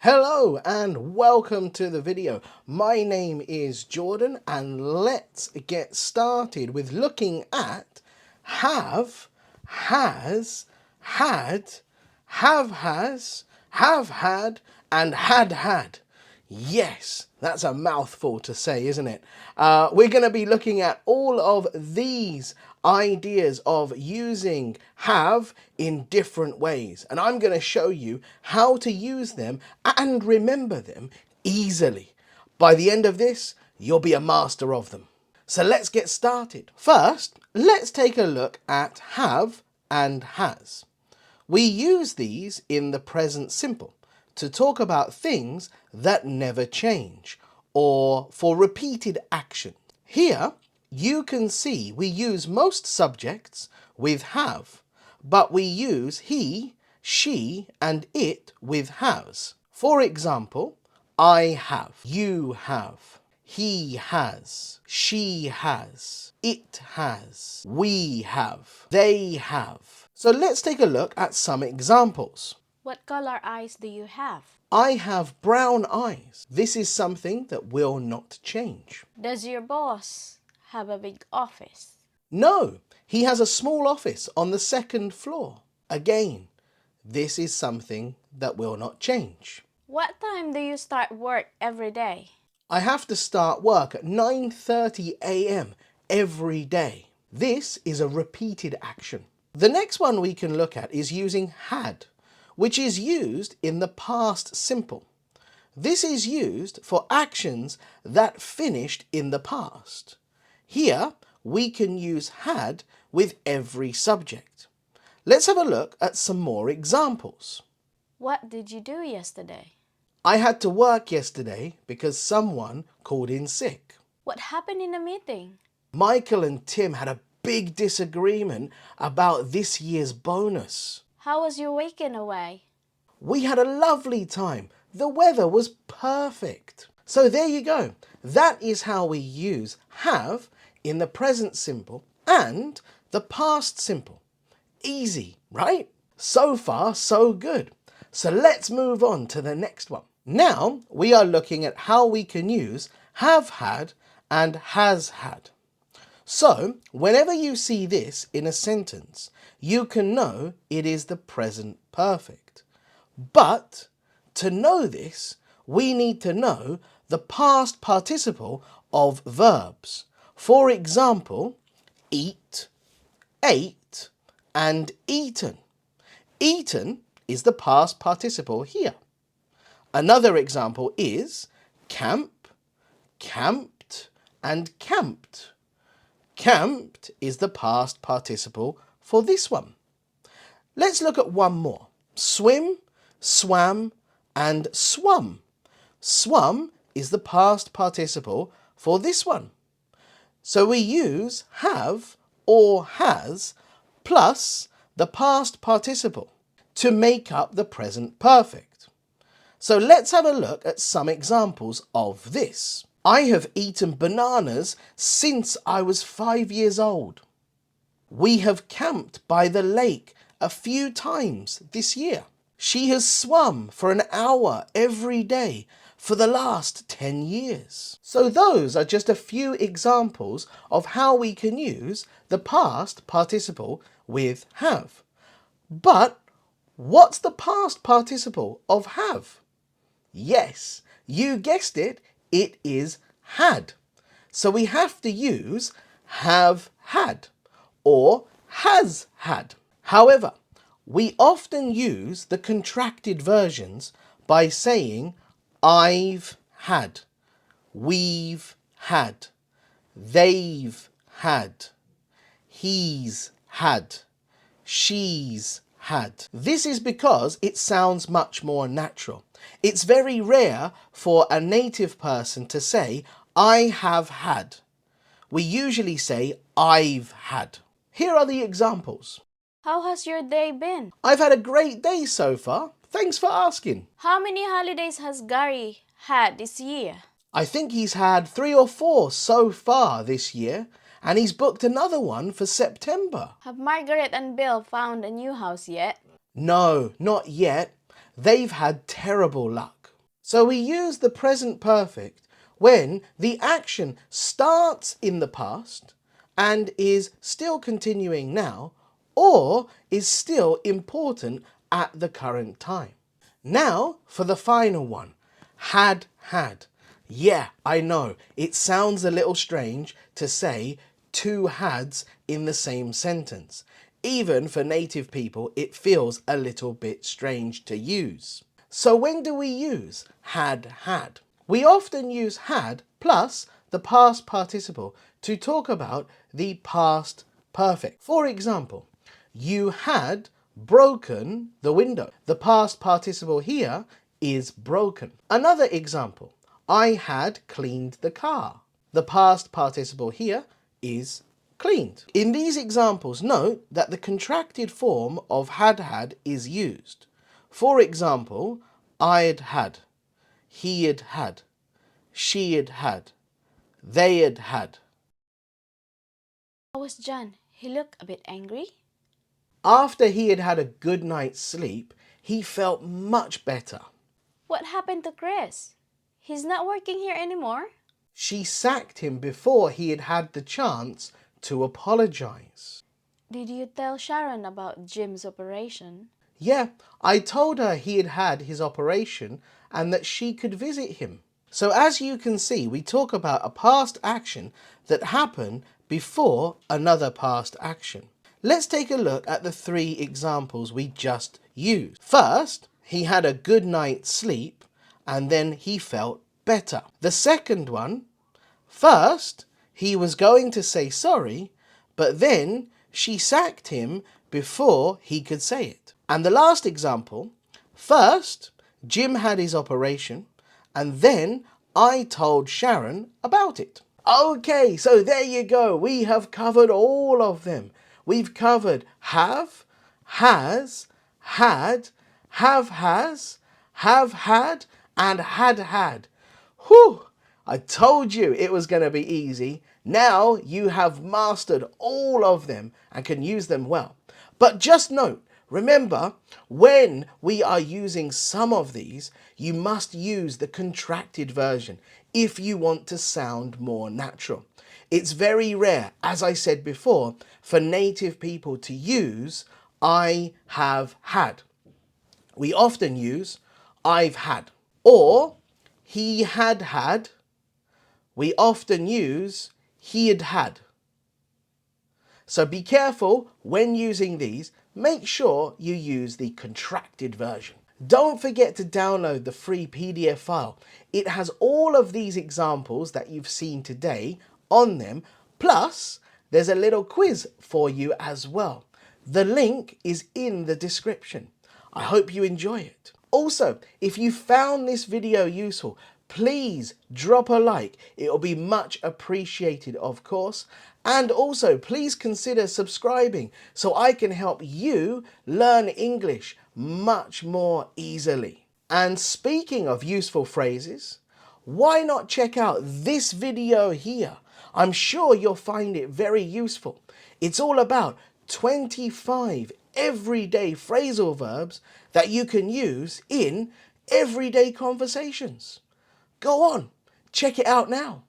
Hello and welcome to the video. My name is Jordan and let's get started with looking at have, has, had, have has, have had and had had. Yes, that's a mouthful to say, isn't it? We're going to be looking at all of these ideas of using have in different ways. And I'm going to show you how to use them and remember them easily. By the end of this, you'll be a master of them. So let's get started. First, let's take a look at have and has. We use these in the present simple to talk about things that never change or for repeated action. Here, you can see we use most subjects with have, but we use he, she, and it with has. For example, I have, you have, he has, she has, it has, we have, they have. So let's take a look at some examples. What color eyes do you have? I have brown eyes. This is something that will not change. Does your boss have a big office? No, he has a small office on the second floor. Again, this is something that will not change. What time do you start work every day? I have to start work at 9:30 a.m. every day. This is a repeated action. The next one we can look at is using had, which is used in the past simple. This is used for actions that finished in the past. Here, we can use had with every subject. Let's have a look at some more examples. What did you do yesterday? I had to work yesterday because someone called in sick. What happened in the meeting? Michael and Tim had a big disagreement about this year's bonus. How was your weekend away? We had a lovely time. The weather was perfect. So there you go. That is how we use have in the present simple and the past simple. Easy, right? So far, so good. So let's move on to the next one. Now we are looking at how we can use have had and has had. So whenever you see this in a sentence, you can know it is the present perfect. But to know this, we need to know the past participle of verbs. For example, eat, ate, and eaten. Eaten is the past participle here. Another example is camp, camped, and camped. Camped is the past participle for this one. Let's look at one more. Swim, swam, and swum. Swum is the past participle for this one. So we use have or has plus the past participle to make up the present perfect. So let's have a look at some examples of this. I have eaten bananas since I was 5 years old. We have camped by the lake a few times this year. She has swum for an hour every day for the last 10 years. So those are just a few examples of how we can use the past participle with have. But what's the past participle of have? Yes, you guessed it, it is had. So we have to use have had or has had. However, we often use the contracted versions by saying I've had, we've had, they've had, he's had, she's had. This is because it sounds much more natural. It's very rare for a native person to say, I have had. We usually say, I've had. Here are the examples. How has your day been? I've had a great day so far. Thanks for asking. How many holidays has Gary had this year? I think he's had 3 or 4 so far this year, and he's booked another one for September. Have Margaret and Bill found a new house yet? No, not yet. They've had terrible luck. So we use the present perfect when the action starts in the past and is still continuing now, or is still important at the current time. Now for the final one, had. Yeah, I know, it sounds a little strange to say two hads in the same sentence. Even for native people, it feels a little bit strange to use. So when do we use had? We often use had plus the past participle to talk about the past perfect. For example, you had broken the window. The past participle here is broken. Another example, I had cleaned the car. The past participle here is cleaned. In these examples, note that the contracted form of had is used. For example, I'd had, he had had, she had had, they had had. How was John? He looked a bit angry. After he had had a good night's sleep, he felt much better. What happened to Chris? He's not working here anymore. She sacked him before he had had the chance to apologize. Did you tell Sharon about Jim's operation? Yeah, I told her he had had his operation and that she could visit him. So as you can see, we talk about a past action that happened before another past action. Let's take a look at the three examples we just used. First, he had a good night's sleep and then he felt better. The second one, first, he was going to say sorry, but then she sacked him before he could say it. And the last example, first, Jim had his operation, and then I told Sharon about it. Okay, so there you go. We have covered all of them. We've covered have, has, had, has, have had, and had. Whew! I told you it was going to be easy. Now you have mastered all of them and can use them well. But just note, remember, when we are using some of these, you must use the contracted version if you want to sound more natural. It's very rare, as I said before, for native people to use I have had. We often use I've had, or he had had. We often use he had had. So be careful when using these. Make sure you use the contracted version. Don't forget to download the free PDF file. It has all of these examples that you've seen today on them. Plus, there's a little quiz for you as well. The link is in the description. I hope you enjoy it. Also, if you found this video useful, please drop a like. It'll be much appreciated, of course. And also, please consider subscribing so I can help you learn English much more easily. And speaking of useful phrases, why not check out this video here? I'm sure you'll find it very useful. It's all about 25 everyday phrasal verbs that you can use in everyday conversations. Go on, check it out now.